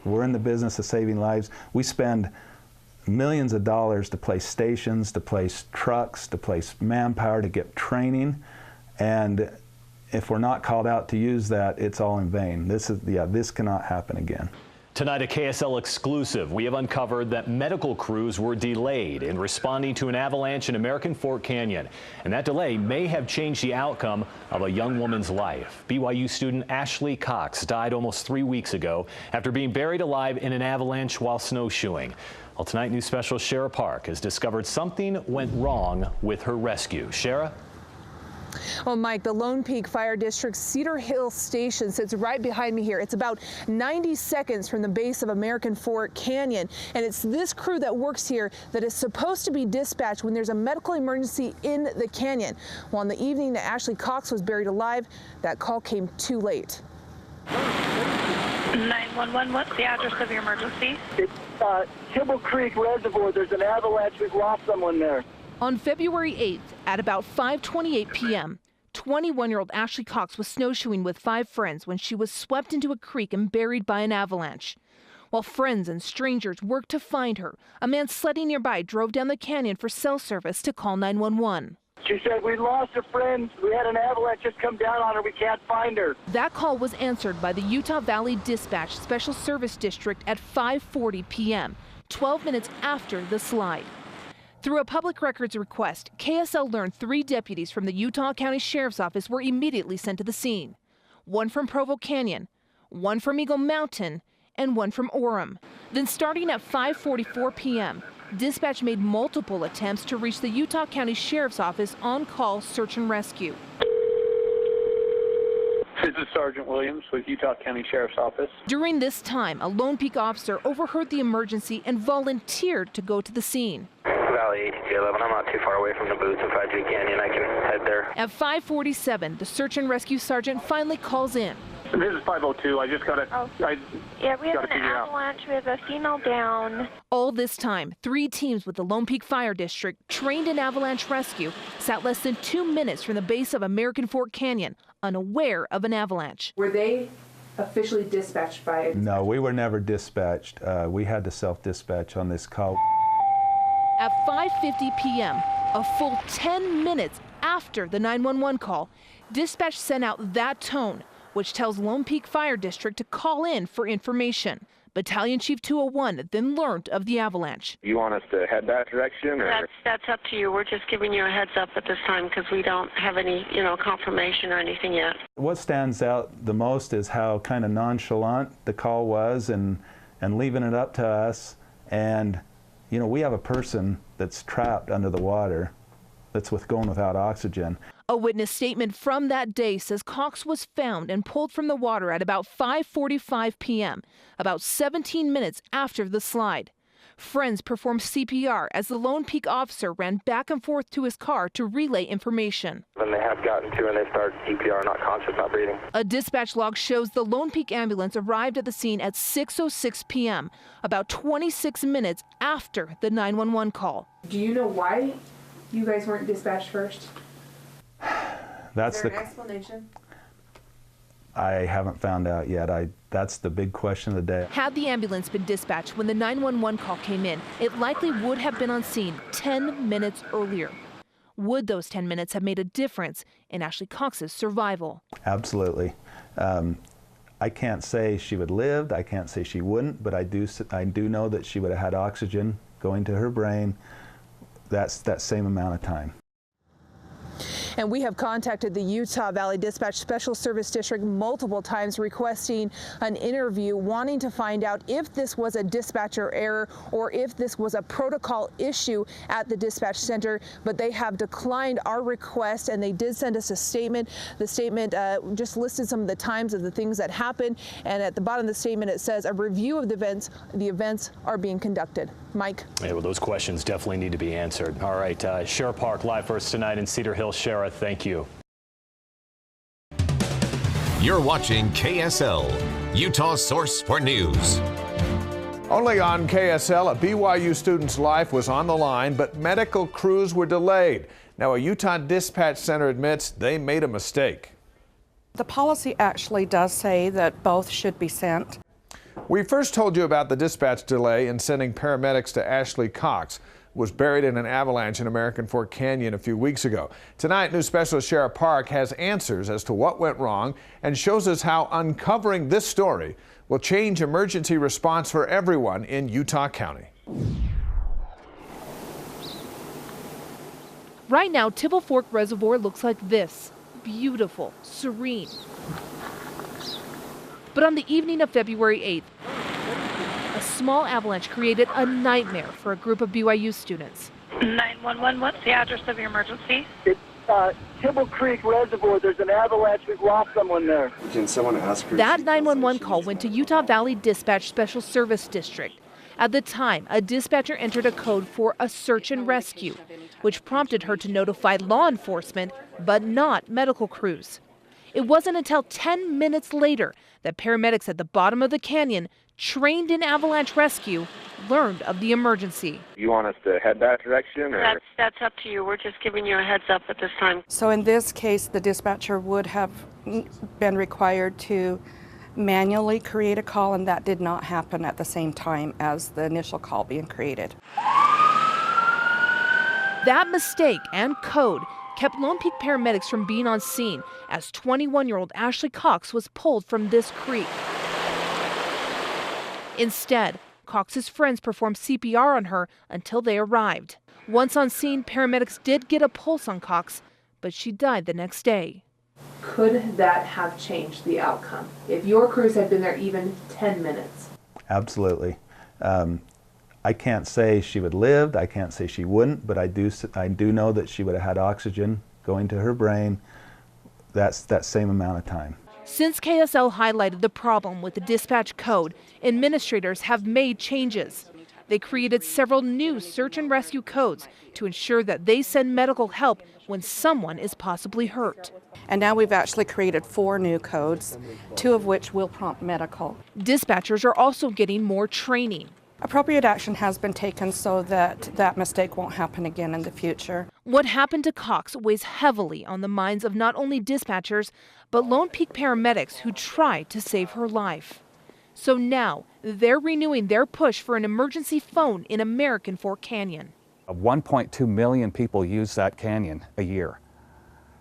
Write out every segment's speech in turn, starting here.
We're in the business of saving lives. We spend millions of dollars to place stations, to place trucks, to place manpower, to get training, and if we're not called out to use that, it's all in vain. This cannot happen again. Tonight, a KSL exclusive. We have uncovered that medical crews were delayed in responding to an avalanche in American Fork Canyon. And that delay may have changed the outcome of a young woman's life. BYU student Ashley Cox died almost 3 weeks ago after being buried alive in an avalanche while snowshoeing. Well, tonight, News Special Shara Park has discovered something went wrong with her rescue. Shara? Well, Mike, the Lone Peak Fire District's Cedar Hill Station sits right behind me here. It's about 90 seconds from the base of American Fork Canyon, and it's this crew that works here that is supposed to be dispatched when there's a medical emergency in the canyon. Well, on the evening that Ashley Cox was buried alive, that call came too late. 911, what's the address of your emergency? It's Kibble Creek Reservoir. There's an avalanche. We've lost someone there. On February 8th at about 5:28 p.m., 21-year-old Ashley Cox was snowshoeing with 5 friends when she was swept into a creek and buried by an avalanche. While friends and strangers worked to find her, a man sledding nearby drove down the canyon for cell service to call 911. She said, "We lost a friend. We had an avalanche just come down on her. We can't find her." That call was answered by the Utah Valley Dispatch Special Service District at 5:40 p.m., 12 minutes after the slide. Through a public records request, KSL learned 3 deputies from the Utah County Sheriff's Office were immediately sent to the scene. 1 from Provo Canyon, 1 from Eagle Mountain, and 1 from Orem. Then starting at 5:44 p.m., dispatch made multiple attempts to reach the Utah County Sheriff's Office on-call search and rescue. This is Sergeant Williams with Utah County Sheriff's Office. During this time, a Lone Peak officer overheard the emergency and volunteered to go to the scene. Valley ATJ 11, I'm not too far away from the booths in Spj Canyon. I can head there. At 5:47, the search and rescue sergeant finally calls in. This is 502. I just got to. Yeah, we have an avalanche. We have a female down. All this time, 3 teams with the Lone Peak Fire District, trained in avalanche rescue, sat less than 2 minutes from the base of American Fork Canyon, unaware of an avalanche. Were they officially dispatched by? No, we were never dispatched. We had to self-dispatch on this call. At 5:50 p.m., a full 10 minutes after the 911 call, dispatch sent out that tone, which tells Lone Peak Fire District to call in for information. Battalion Chief 201 then learned of the avalanche. You want us to head that direction? Or? That's up to you. We're just giving you a heads up at this time because we don't have any, confirmation or anything yet. What stands out the most is how kind of nonchalant the call was and leaving it up to us. And, we have a person that's trapped under the water that's going without oxygen. A witness statement from that day says Cox was found and pulled from the water at about 5:45 p.m., about 17 minutes after the slide. Friends performed CPR as the Lone Peak officer ran back and forth to his car to relay information. Then they have gotten to and they start CPR, not conscious, not breathing. A dispatch log shows the Lone Peak ambulance arrived at the scene at 6:06 p.m., about 26 minutes after the 911 call. Do you know why you guys weren't dispatched first? That's Is there an explanation? I haven't found out yet. That's the big question of the day. Had the ambulance been dispatched when the 911 call came in, it likely would have been on scene 10 minutes earlier. Would those 10 minutes have made a difference in Ashley Cox's survival? Absolutely. I can't say she would have lived. I can't say she wouldn't, but I do know that she would have had oxygen going to her brain. That's that same amount of time. And we have contacted the Utah Valley Dispatch Special Service District multiple times requesting an interview, wanting to find out if this was a dispatcher error or if this was a protocol issue at the dispatch center, but they have declined our request, and they did send us a statement. The statement just listed some of the times of the things that happened, and at the bottom of the statement it says a review of the events are being conducted. Mike? Yeah, well, those questions definitely need to be answered. All right, Shara Park live for us tonight in Cedar Hill. Shara, thank you. You're watching KSL, Utah's source for news. Only on KSL, a BYU student's life was on the line, but medical crews were delayed. Now, a Utah dispatch center admits they made a mistake. The policy actually does say that both should be sent. We first told you about the dispatch delay in sending paramedics to Ashley Cox, who was buried in an avalanche in American Fork Canyon a few weeks ago. Tonight, news specialist Shara Park has answers as to what went wrong and shows us how uncovering this story will change emergency response for everyone in Utah County. Right now, Tibble Fork Reservoir looks like this. Beautiful, serene. But on the evening of February 8th, a small avalanche created a nightmare for a group of BYU students. 911, what's the address of your emergency? It's Tibble Creek Reservoir. There's an avalanche. We've lost someone there. Can someone ask her? That 911 call went to Utah Valley Dispatch Special Service District. At the time, a dispatcher entered a code for a search and rescue, which prompted her to notify law enforcement, but not medical crews. It wasn't until 10 minutes later that paramedics at the bottom of the canyon, trained in avalanche rescue, learned of the emergency. You want us to head that direction? Or? That's up to you. We're just giving you a heads up at this time. So in this case, the dispatcher would have been required to manually create a call, and that did not happen at the same time as the initial call being created. That mistake and code kept Lone Peak paramedics from being on scene as 21-year-old Ashley Cox was pulled from this creek. Instead, Cox's friends performed CPR on her until they arrived. Once on scene, paramedics did get a pulse on Cox, but she died the next day. Could that have changed the outcome if your crews had been there even 10 minutes? Absolutely. I can't say she would have lived, I can't say she wouldn't, but I do know that she would have had oxygen going to her brain that same amount of time. Since KSL highlighted the problem with the dispatch code, administrators have made changes. They created several new search and rescue codes to ensure that they send medical help when someone is possibly hurt. And now we've actually created 4 new codes, 2 of which will prompt medical. Dispatchers are also getting more training. Appropriate action has been taken so that that mistake won't happen again in the future. What happened to Cox weighs heavily on the minds of not only dispatchers, but Lone Peak paramedics who tried to save her life. So now they're renewing their push for an emergency phone in American Fork Canyon. 1.2 million people use that canyon a year.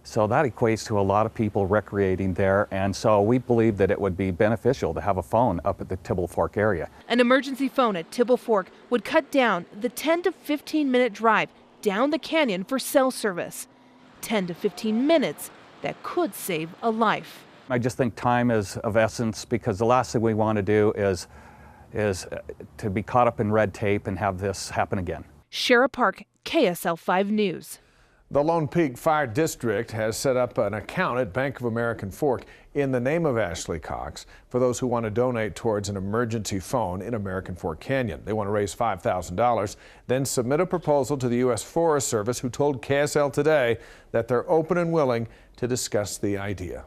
So that equates to a lot of people recreating there, and so we believe that it would be beneficial to have a phone up at the Tibble Fork area. An emergency phone at Tibble Fork would cut down the 10 to 15 minute drive down the canyon for cell service. 10 to 15 minutes that could save a life. I just think time is of essence, because the last thing we want to do is to be caught up in red tape and have this happen again. Shara Park, KSL 5 News. The Lone Peak Fire District has set up an account at Bank of American Fork in the name of Ashley Cox for those who want to donate towards an emergency phone in American Fork Canyon. They want to raise $5,000, then submit a proposal to the U.S. Forest Service, who told KSL Today that they're open and willing to discuss the idea.